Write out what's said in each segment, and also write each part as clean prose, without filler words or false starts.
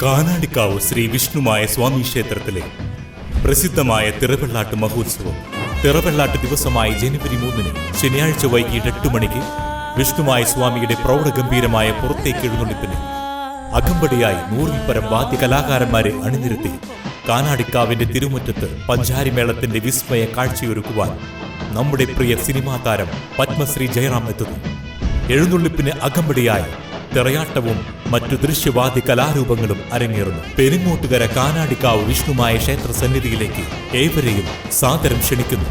കാനാടിക്കാവ് ശ്രീ വിഷ്ണുമായ സ്വാമി ക്ഷേത്രത്തിലെ പ്രസിദ്ധമായ തിറവെള്ളാട്ട് മഹോത്സവം തിറവെള്ളാട്ട് ദിവസമായ ജനുവരി 3 ശനിയാഴ്ച വൈകിട്ട് 8 മണിക്ക് വിഷ്ണുമായ സ്വാമിയുടെ പ്രൗഢഗംഭീരമായ പുറത്തേക്ക് എഴുന്നള്ളിപ്പിന് അകമ്പടിയായി 100-ൽ പരം വാദ്യ കലാകാരന്മാരെ അണിനിരത്തി കാനാടിക്കാവിന്റെ തിരുമുറ്റത്ത് പഞ്ചാരിമേളത്തിന്റെ വിസ്മയ കാഴ്ചയൊരുക്കുവാൻ നമ്മുടെ പ്രിയ സിനിമാ താരം പത്മശ്രീ ജയറാം എത്തുന്നു. എഴുന്നള്ളിപ്പിന് അകമ്പടിയായി തിറയാട്ടവും മറ്റു ദൃശ്യവാദ്യ കലാരൂപങ്ങളും അരങ്ങേറുന്നു. പെരിങ്ങോട്ടുകര കാനാടിക്കാവ് വിഷ്ണുമായ ക്ഷേത്ര സന്നിധിയിലേക്ക് ഏവരെയും സാദരം ക്ഷണിക്കുന്നു.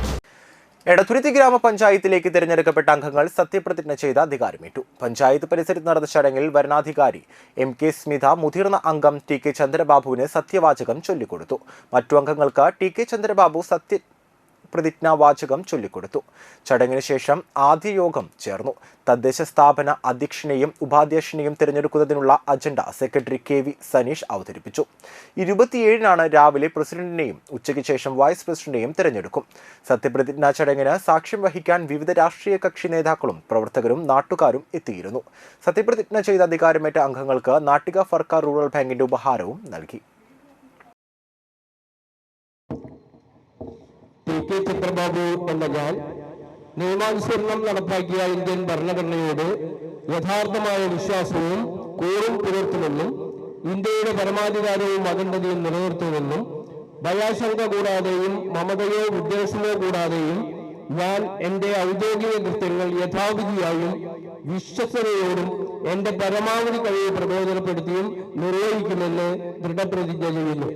എടത്തുരുത്തി ഗ്രാമപഞ്ചായത്തിലേക്ക് തിരഞ്ഞെടുക്കപ്പെട്ട അംഗങ്ങൾ സത്യപ്രതിജ്ഞ ചെയ്ത് അധികാരമേറ്റു. പഞ്ചായത്ത് പരിസരത്ത് നടന്ന ചടങ്ങിൽ വരണാധികാരി MK സ്മിത മുതിർന്ന അംഗം TK ചന്ദ്രബാബുവിന് സത്യവാചകം ചൊല്ലിക്കൊടുത്തു. മറ്റു അംഗങ്ങൾക്ക് TK ചന്ദ്രബാബു പ്രതിജ്ഞാവാചകം ചൊല്ലിക്കൊടുത്തു. ചടങ്ങിന് ശേഷം ആദ്യ യോഗം ചേർന്നു. തദ്ദേശ സ്ഥാപന അധ്യക്ഷനെയും ഉപാധ്യക്ഷനെയും തിരഞ്ഞെടുക്കുന്നതിനുള്ള അജണ്ട സെക്രട്ടറി KV സനീഷ് അവതരിപ്പിച്ചു. 27-നാണ് രാവിലെ പ്രസിഡന്റിനെയും ഉച്ചയ്ക്ക് ശേഷം വൈസ് പ്രസിഡന്റിനെയും തിരഞ്ഞെടുക്കും. സത്യപ്രതിജ്ഞാ ചടങ്ങിന് സാക്ഷ്യം വഹിക്കാൻ വിവിധ രാഷ്ട്രീയ കക്ഷി നേതാക്കളും പ്രവർത്തകരും നാട്ടുകാരും എത്തിയിരുന്നു. സത്യപ്രതിജ്ഞ ചെയ്ത അധികാരമേറ്റ അംഗങ്ങൾക്ക് നാട്ടിക ഫർക്ക റൂറൽ ബാങ്കിന്റെ ഉപഹാരവും നൽകി. TK ചന്ദ്രബാബു എന്ന ഞാൻ നിയമാനുസരണം നടപ്പാക്കിയ ഇന്ത്യൻ ഭരണഘടനയോട് യഥാർത്ഥമായ വിശ്വാസവും കൂറും പുലർത്തുമെന്നും ഇന്ത്യയുടെ പരമാധികാരവും അഖണ്ഡതയും നിലനിർത്തുമെന്നും ഭയാശങ്ക കൂടാതെയും മമതയോ വിദ്വേഷമോ കൂടാതെയും ഞാൻ എൻ്റെ ഔദ്യോഗിക കൃത്യങ്ങൾ യഥാവിധിയായും വിശ്വസനയോടും എൻ്റെ പരമാവധി കഴിവ് പ്രബോധനപ്പെടുത്തിയും നിർവഹിക്കുമെന്ന് ദൃഢപ്രതിജ്ഞ ചെയ്യുന്നു.